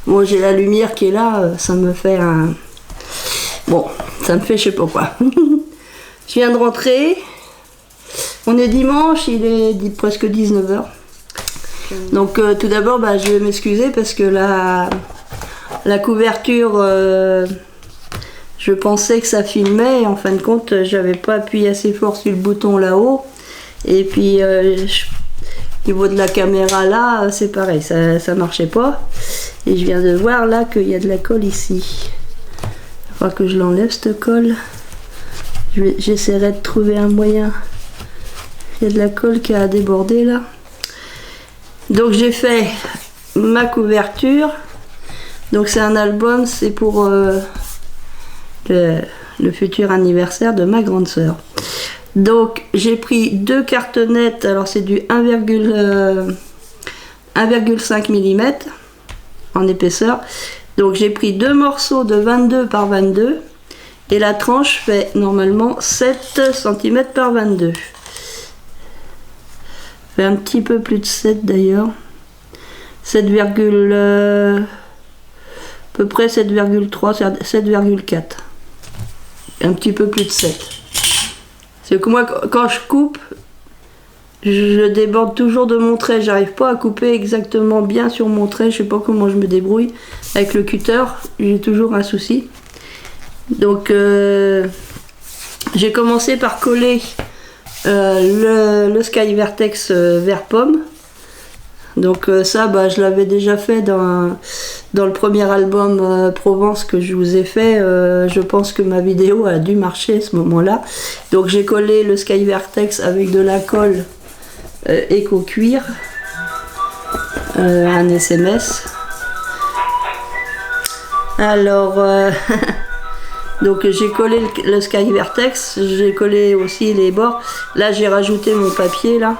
Bon, j'ai la lumière qui est là, ça me fait un... Bon, ça me fait je sais pas quoi. Je viens de rentrer. On est dimanche, il est presque 19h. Donc tout d'abord, je vais m'excuser parce que la couverture, je pensais que ça filmait et en fin de compte, j'avais pas appuyé assez fort sur le bouton là-haut. Et puis, au niveau de la caméra là, c'est pareil, ça marchait pas. Et je viens de voir là qu'il y a de la colle ici. Il faudra que je l'enlève cette colle. J'essaierai de trouver un moyen. Il y a de la colle qui a débordé là. Donc j'ai fait ma couverture. Donc c'est un album, c'est pour le futur anniversaire de ma grande sœur. Donc j'ai pris 2 cartonnettes, alors c'est du 1,5 mm en épaisseur. Donc j'ai pris 2 morceaux de 22 par 22 et la tranche fait normalement 7 cm par 22. Fait un petit peu plus de 7 d'ailleurs. 7, à peu près 7,3, 7,4. Un petit peu plus de 7. C'est que moi, quand je coupe, je déborde toujours de mon trait. J'arrive pas à couper exactement bien sur mon trait. Je sais pas comment je me débrouille. Avec le cutter, j'ai toujours un souci. Donc, j'ai commencé par coller le Sky Vertex vert pomme. Donc ça, je l'avais déjà fait dans le premier album Provence que je vous ai fait. Je pense que ma vidéo a dû marcher à ce moment-là. Donc j'ai collé le Sky Vertex avec de la colle Eco Cuir, un SMS. Alors, donc j'ai collé le Sky Vertex, j'ai collé aussi les bords. Là j'ai rajouté mon papier là.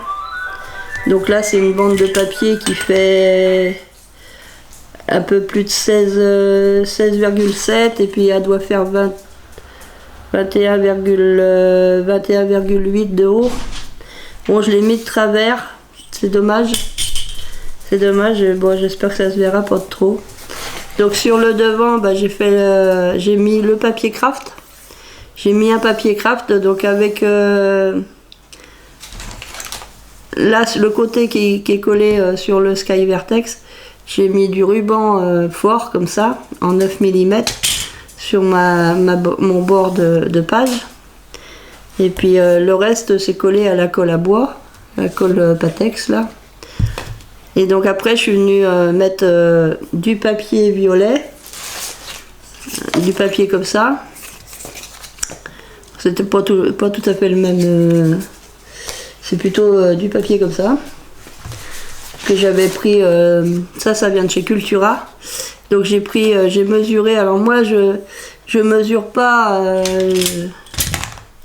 Donc là c'est une bande de papier qui fait un peu plus de 16,7 et puis elle doit faire 21,8 de haut. Bon, je l'ai mis de travers, c'est dommage. C'est dommage, bon j'espère que ça se verra pas trop. Donc sur le devant, j'ai mis le papier craft. J'ai mis un papier craft, donc avec là, le côté qui est collé sur le Sky Vertex, j'ai mis du ruban fort comme ça, en 9 mm, sur mon bord de page. Et puis le reste, c'est collé à la colle à bois, la colle Patex là. Et donc après, je suis venue mettre du papier violet, du papier comme ça. C'était pas tout à fait le même... c'est plutôt du papier comme ça que j'avais pris. Ça vient de chez Cultura. Donc j'ai mesuré. Alors moi je mesure pas.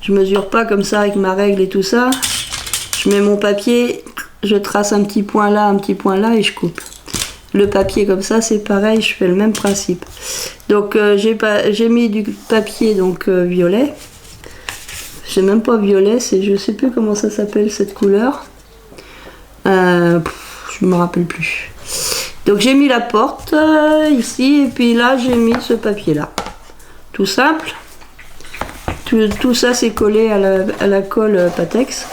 Je mesure pas comme ça avec ma règle et tout ça. Je mets mon papier, je trace un petit point là et je coupe. Le papier comme ça, c'est pareil, je fais le même principe. Donc j'ai mis du papier donc violet. C'est même pas violet, je sais plus comment ça s'appelle cette couleur. Je me rappelle plus. Donc j'ai mis la porte ici et puis là j'ai mis ce papier là. Tout simple. Tout ça c'est collé à la colle Patex.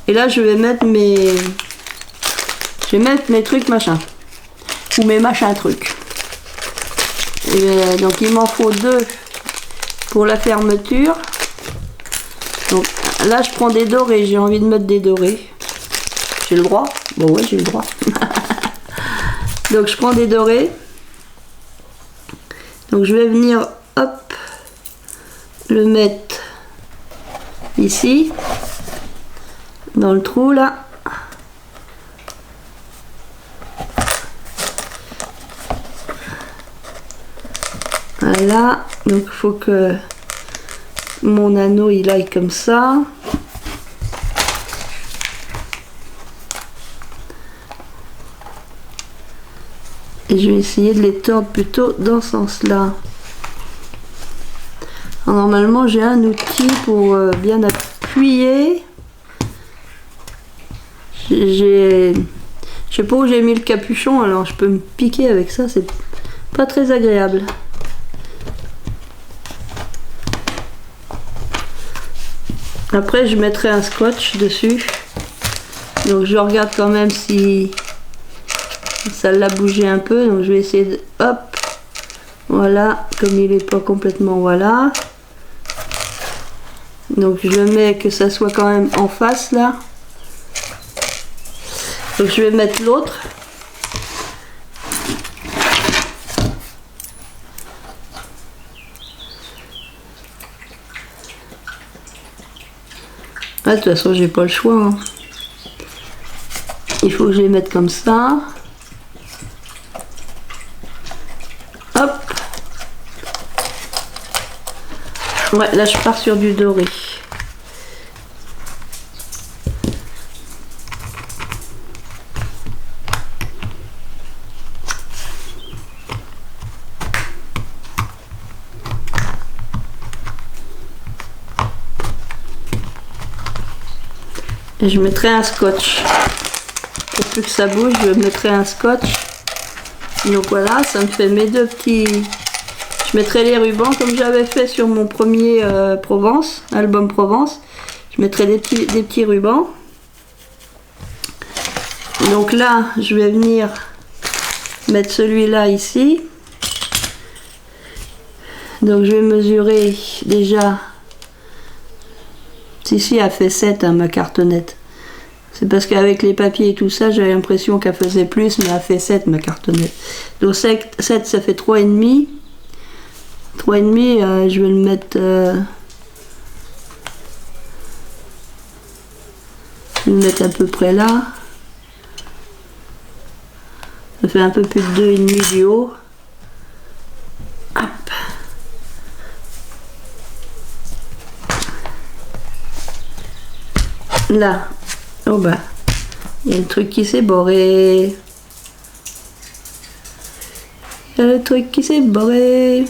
Et là je vais mettre mes trucs machin. Ou mes machins trucs. Et, donc il m'en faut 2 pour la fermeture. Donc là je prends des dorés, j'ai envie de mettre des dorés. J'ai le droit? Bon ouais, j'ai le droit. Donc je prends des dorés. Donc je vais venir, hop, le mettre ici, dans le trou là. Voilà, donc il faut que mon anneau il aille comme ça. Et je vais essayer de les tordre plutôt dans ce sens-là. Normalement, j'ai un outil pour bien appuyer. Je sais pas où j'ai mis le capuchon, alors je peux me piquer avec ça. pas très agréable. Après je mettrai un scotch dessus, donc je regarde quand même si ça l'a bougé un peu, donc je vais essayer de, hop, voilà, comme il est pas complètement, voilà, donc je mets que ça soit quand même en face là, donc je vais mettre l'autre. Ah, de toute façon j'ai pas le choix, hein. Il faut que je les mette comme ça. Hop. Ouais, là je pars sur du doré. Et je mettrai un scotch. Pour plus que ça bouge, je mettrai un scotch. Donc voilà, ça me fait mes deux petits... Je mettrai les rubans comme j'avais fait sur mon premier Provence, album Provence. Je mettrai des petits rubans. Donc là, je vais venir mettre celui-là ici. Donc je vais mesurer déjà... Ici, elle fait 7, hein, ma cartonnette. C'est parce qu'avec les papiers et tout ça, j'avais l'impression qu'elle faisait plus, mais elle fait 7, ma cartonnette. Donc 7, ça fait 3,5. 3,5, je vais le mettre... je vais le mettre à peu près là. Ça fait un peu plus de 2,5 du haut. Hop. Là, oh bah, il y a le truc qui s'est borré. Il y a le truc qui s'est borré.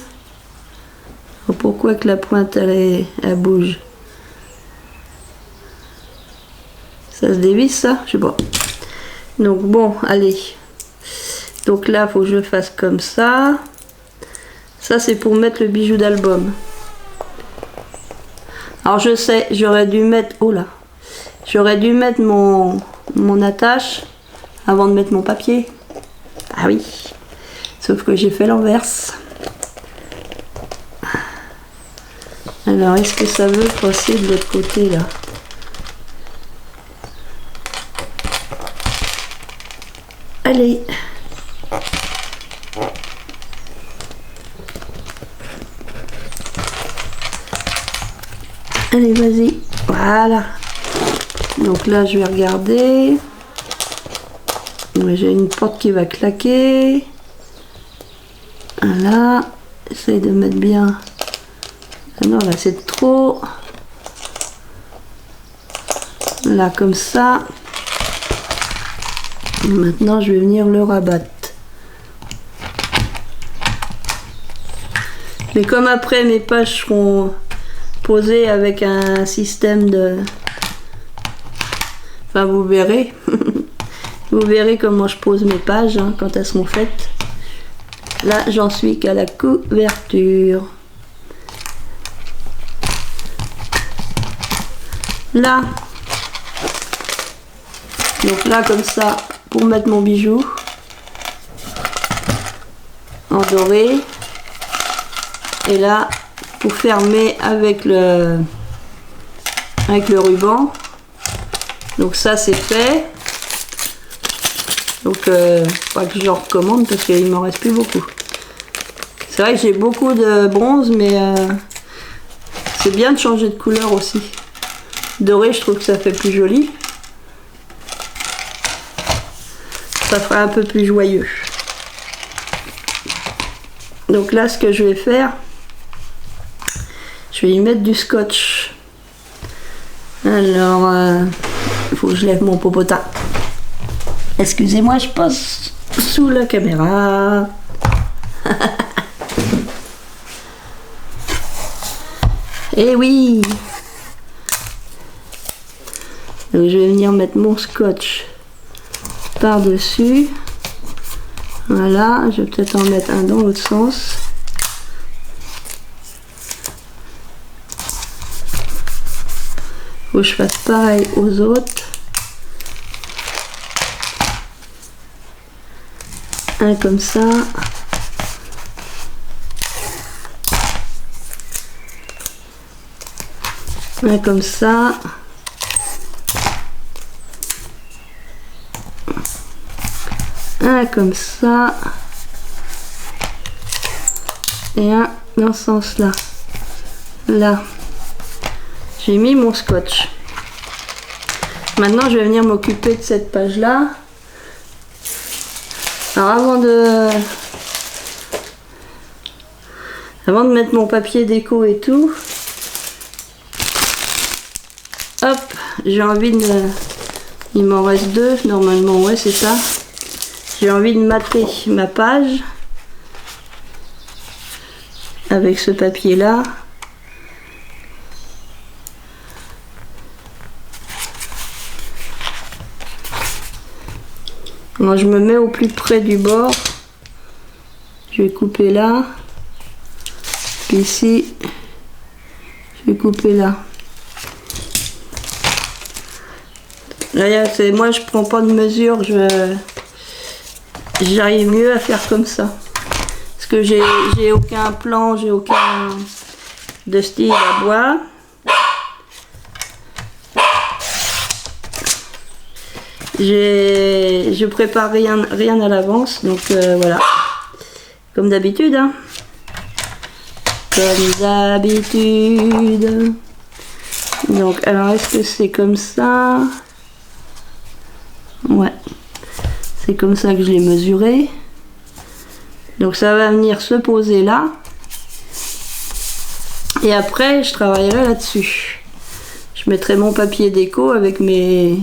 Oh, pourquoi que la pointe elle bouge? Ça se dévisse ça? Je sais pas. Donc bon, allez. Donc là, il faut que je fasse comme ça. Ça, c'est pour mettre le bijou d'album. Alors je sais, j'aurais dû mettre... Oh là! J'aurais dû mettre mon attache avant de mettre mon papier. Ah oui. Sauf que j'ai fait l'inverse. Alors, est-ce que ça veut passer de l'autre côté là? Allez. Allez, vas-y. Voilà. Donc là, je vais regarder. J'ai une porte qui va claquer. Voilà. J'essaie de mettre bien. Ah non, là, c'est trop. Là, comme ça. Et maintenant, je vais venir le rabattre. Mais comme après, mes pages seront posées avec un système de... Enfin, vous verrez. Vous verrez comment je pose mes pages hein, quand elles seront faites. Là, j'en suis qu'à la couverture. Là. Donc là, comme ça, pour mettre mon bijou. En doré. Et là, pour fermer avec le ruban. Donc ça c'est fait. Donc pas que je recommande parce qu'il m'en reste plus beaucoup. C'est vrai que j'ai beaucoup de bronze, mais c'est bien de changer de couleur aussi. Doré, je trouve que ça fait plus joli. Ça fera un peu plus joyeux. Donc là, ce que je vais faire, je vais y mettre du scotch. Alors, il faut que je lève mon popotin. Excusez-moi, je passe sous la caméra. Eh oui. Donc je vais venir mettre mon scotch par-dessus. Voilà, je vais peut-être en mettre un dans l'autre sens. Faut que je fasse pareil aux autres. Un comme ça. Un comme ça. Un comme ça. Et un dans ce sens-là. Là. J'ai mis mon scotch. Maintenant, je vais venir m'occuper de cette page-là. Alors, avant de mettre mon papier déco et tout, hop, j'ai envie de... Il m'en reste 2, normalement, ouais, c'est ça. J'ai envie de mater ma page avec ce papier-là. Moi, je me mets au plus près du bord. Je vais couper là. Puis ici, je vais couper là. Là, moi, je prends pas de mesure. J'arrive mieux à faire comme ça. Parce que j'ai aucun plan, j'ai aucun de style à bois. Je prépare rien à l'avance, donc voilà. Comme d'habitude, hein. Comme d'habitude. Donc, alors, est-ce que c'est comme ça? Ouais. C'est comme ça que je l'ai mesuré. Donc, ça va venir se poser là. Et après, je travaillerai là-dessus. Je mettrai mon papier déco avec mes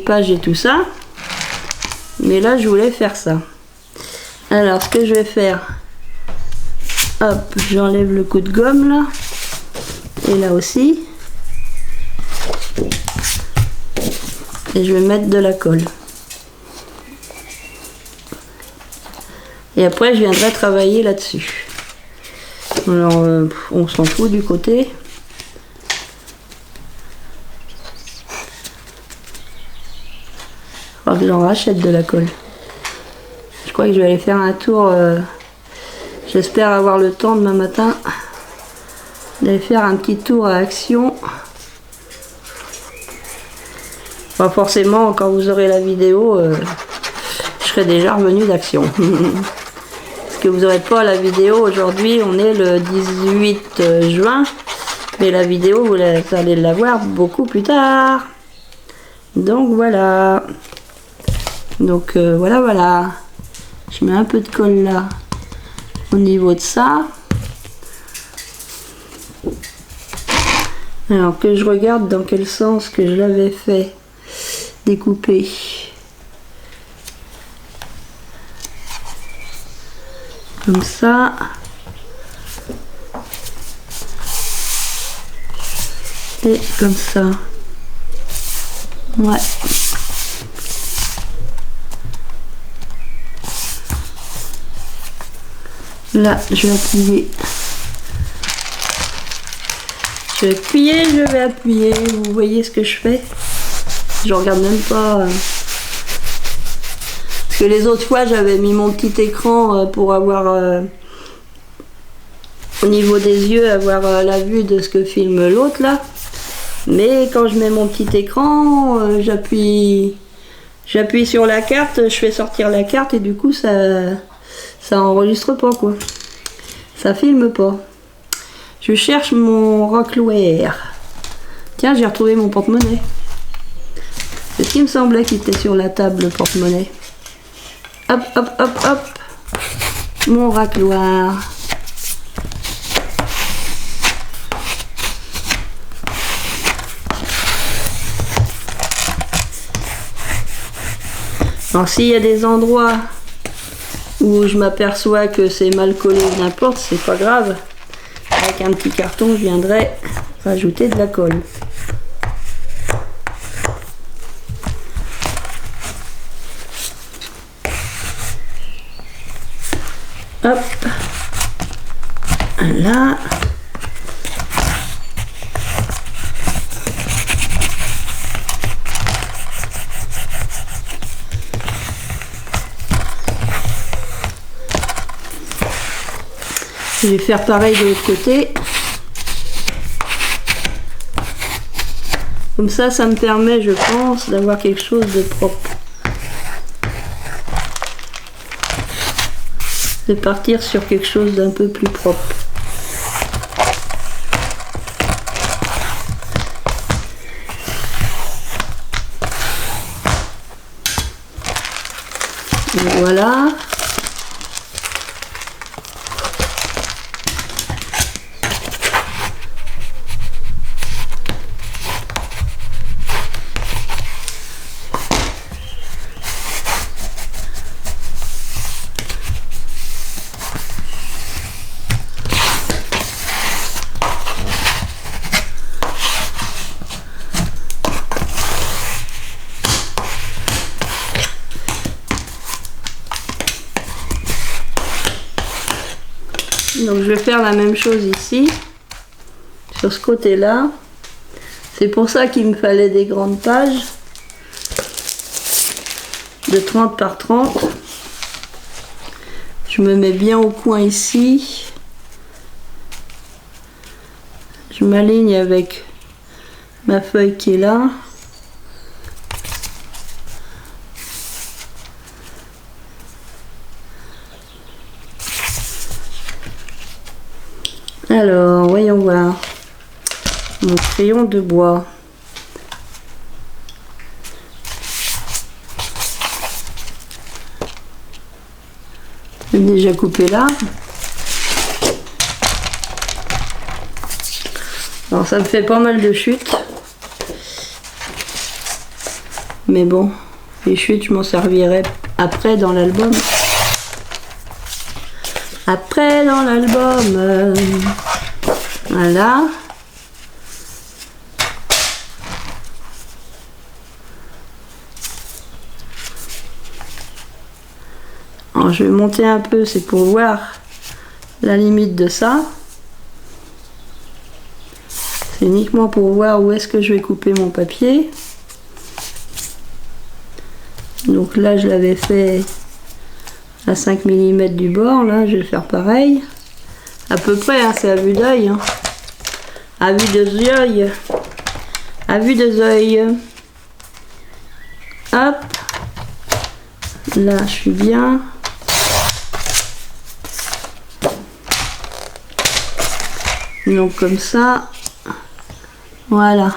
pages et tout ça. Mais là, je voulais faire ça. Alors, ce que je vais faire, hop, j'enlève le coup de gomme là. Et là aussi. Et je vais mettre de la colle. Et après, je viendrai travailler là-dessus. Alors, on s'en fout du côté. Il faudra que j'en rachète de la colle. Je crois que je vais aller faire un tour. J'espère avoir le temps demain matin d'aller faire un petit tour à Action. Enfin, forcément, quand vous aurez la vidéo, je serai déjà revenu d'Action. Parce que vous n'aurez pas la vidéo aujourd'hui, on est le 18 juin. Mais la vidéo, vous allez la voir beaucoup plus tard. Donc voilà. Donc voilà. Je mets un peu de colle là au niveau de ça. Alors que je regarde dans quel sens que je l'avais fait découper. Comme ça. Et comme ça. Ouais. Là, je vais appuyer. Je vais appuyer. Vous voyez ce que je fais? Je regarde même pas. Parce que les autres fois, j'avais mis mon petit écran pour avoir, au niveau des yeux, avoir la vue de ce que filme l'autre là. Mais quand je mets mon petit écran, j'appuie sur la carte, je fais sortir la carte et du coup, ça enregistre pas quoi. Ça filme pas. Je cherche mon racloir. Tiens, j'ai retrouvé mon porte-monnaie. C'est ce qui me semblait qu'il était sur la table, le porte-monnaie. Hop, hop, hop, hop. Mon racloir. Alors s'il y a des endroits où je m'aperçois que c'est mal collé ou n'importe, c'est pas grave. Avec un petit carton, je viendrai rajouter de la colle. Hop. Là. Je vais faire pareil de l'autre côté. Comme ça me permet, je pense, d'avoir quelque chose de propre. De partir sur quelque chose d'un peu plus propre. Et voilà. Donc je vais faire la même chose ici, sur ce côté-là. C'est pour ça qu'il me fallait des grandes pages de 30 par 30. Je me mets bien au coin ici. Je m'aligne avec ma feuille qui est là. Alors, voyons voir. Mon crayon de bois. J'ai déjà coupé là. Alors, ça me fait pas mal de chutes. Mais bon, les chutes, je m'en servirai après dans l'album. Après dans l'album, voilà. Alors je vais monter un peu, c'est pour voir la limite de ça. C'est uniquement pour voir où est-ce que je vais couper mon papier. Donc là je l'avais fait à 5 mm du bord, là je vais faire pareil. À peu près, hein, c'est à vue d'œil. Hein. À vue de œil. À vue de œil. Hop. Là je suis bien. Donc comme ça. Voilà.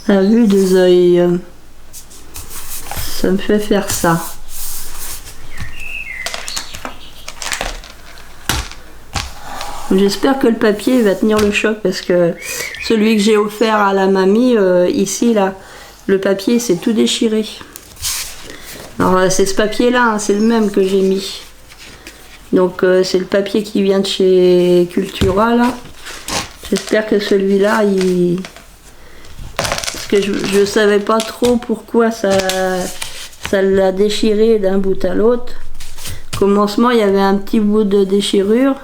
À vue des œils. Ça me fait faire ça. J'espère que le papier va tenir le choc parce que celui que j'ai offert à la mamie, ici, là, le papier s'est tout déchiré. Alors c'est ce papier là, hein, c'est le même que j'ai mis. Donc c'est le papier qui vient de chez Cultura là. J'espère que celui-là, il... Parce que je savais pas trop pourquoi ça l'a déchiré d'un bout à l'autre. Au commencement, il y avait un petit bout de déchirure.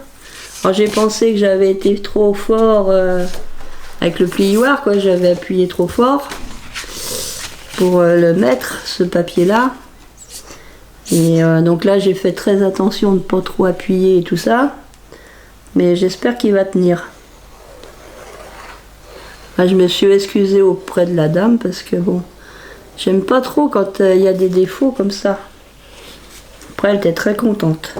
Alors j'ai pensé que j'avais été trop fort avec le plioir, quoi. J'avais appuyé trop fort pour le mettre, ce papier-là. Et donc là, j'ai fait très attention de ne pas trop appuyer et tout ça. Mais j'espère qu'il va tenir. Là, je me suis excusée auprès de la dame parce que bon, j'aime pas trop quand il y a des défauts comme ça. Après, elle était très contente.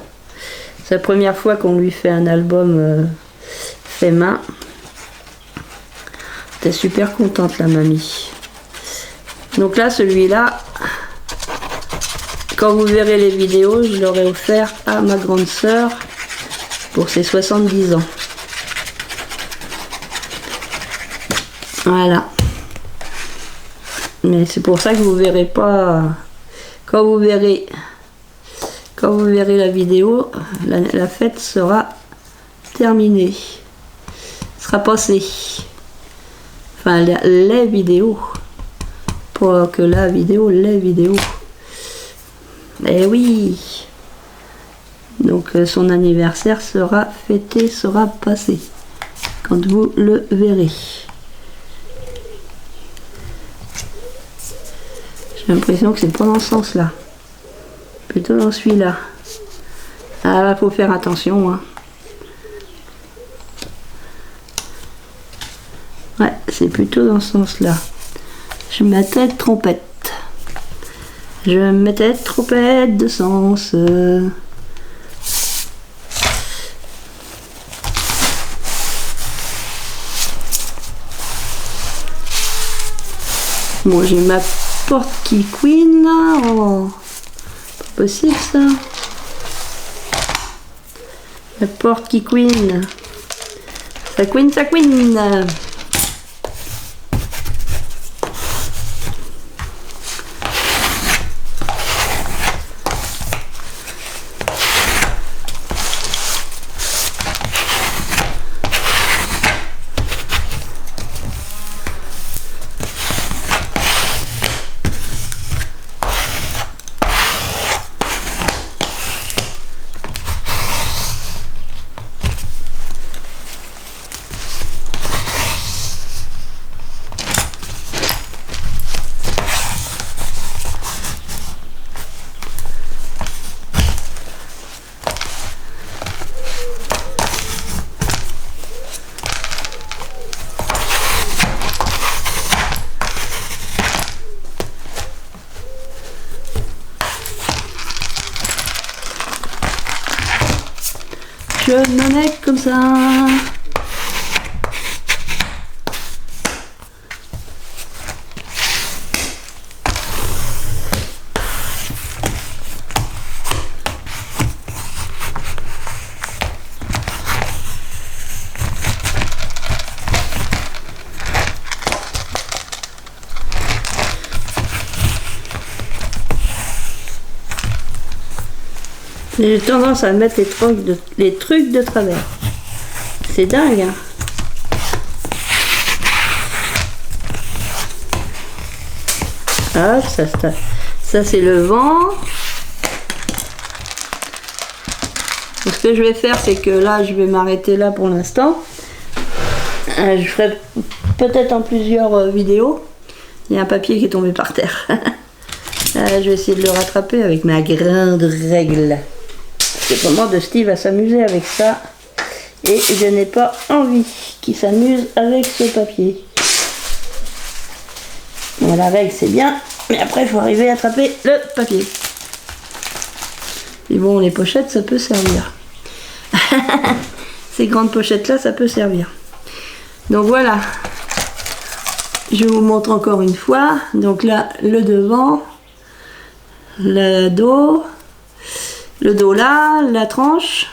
C'est la première fois qu'on lui fait un album fait main. Elle était super contente, la mamie. Donc là, celui-là, quand vous verrez les vidéos, je l'aurais offert à ma grande sœur pour ses 70 ans. Voilà. Mais c'est pour ça que vous verrez pas... Quand vous verrez la vidéo, la fête sera terminée. Sera passée. Enfin, les vidéos. Pas que la vidéo, les vidéos. Eh oui. Donc son anniversaire sera fêté, sera passé. Quand vous le verrez. J'ai l'impression que c'est pas dans ce sens-là. Plutôt dans celui-là. Ah là, faut faire attention. Hein. Ouais, c'est plutôt dans ce sens-là. Je mettais trompette. Je mettais trompette de sens. Bon, j'ai ma porte qui queen là. Oh, pas possible ça. La porte qui queen. Ça queen, ça queen. Je me mets comme ça. J'ai tendance à mettre les trucs de travers. C'est dingue, hein. Hop, ça c'est le vent. Donc, ce que je vais faire, c'est que là, je vais m'arrêter là pour l'instant. Je ferai peut-être en plusieurs vidéos. Il y a un papier qui est tombé par terre. Je vais essayer de le rattraper avec ma grande règle. C'est vraiment de Steve à s'amuser avec ça. Et je n'ai pas envie qu'il s'amuse avec ce papier. Bon, la règle c'est bien, mais après il faut arriver à attraper le papier. Et bon, les pochettes ça peut servir. Ces grandes pochettes là, ça peut servir. Donc voilà. Je vous montre encore une fois. Donc là, le devant, le dos là, la tranche.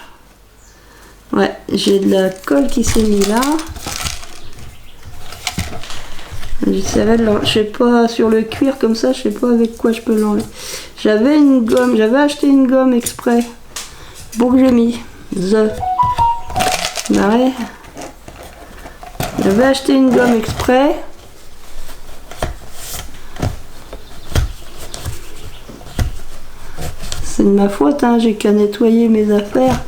Ouais, j'ai de la colle qui s'est mis là. Je sais pas, sur le cuir comme ça, je sais pas avec quoi je peux l'enlever. J'avais une gomme, j'avais acheté une gomme exprès pour que j'ai mis. J'avais acheté une gomme exprès. C'est de ma faute, hein, j'ai qu'à nettoyer mes affaires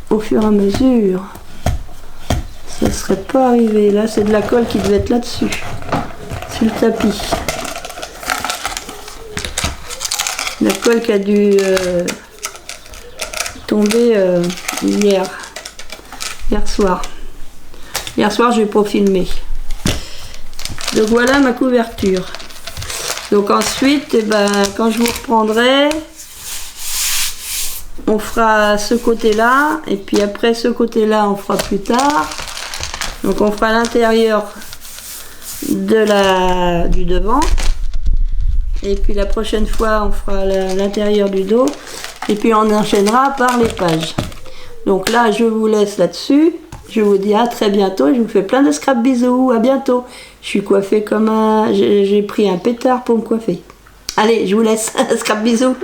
au fur et à mesure. Ça serait pas arrivé. Là, c'est de la colle qui devait être là-dessus, sur le tapis. La colle qui a dû tomber hier soir. Hier soir, je n'ai pas filmé. Donc voilà ma couverture. Donc ensuite, eh ben, quand je vous reprendrai, on fera ce côté-là, et puis après ce côté-là, on fera plus tard. Donc on fera l'intérieur du devant, et puis la prochaine fois, on fera l'intérieur du dos, et puis on enchaînera par les pages. Donc là, je vous laisse là-dessus. Je vous dis à très bientôt. Je vous fais plein de scrap bisous. À bientôt. Je suis coiffée comme un... J'ai pris un pétard pour me coiffer. Allez, je vous laisse. Scrap bisous.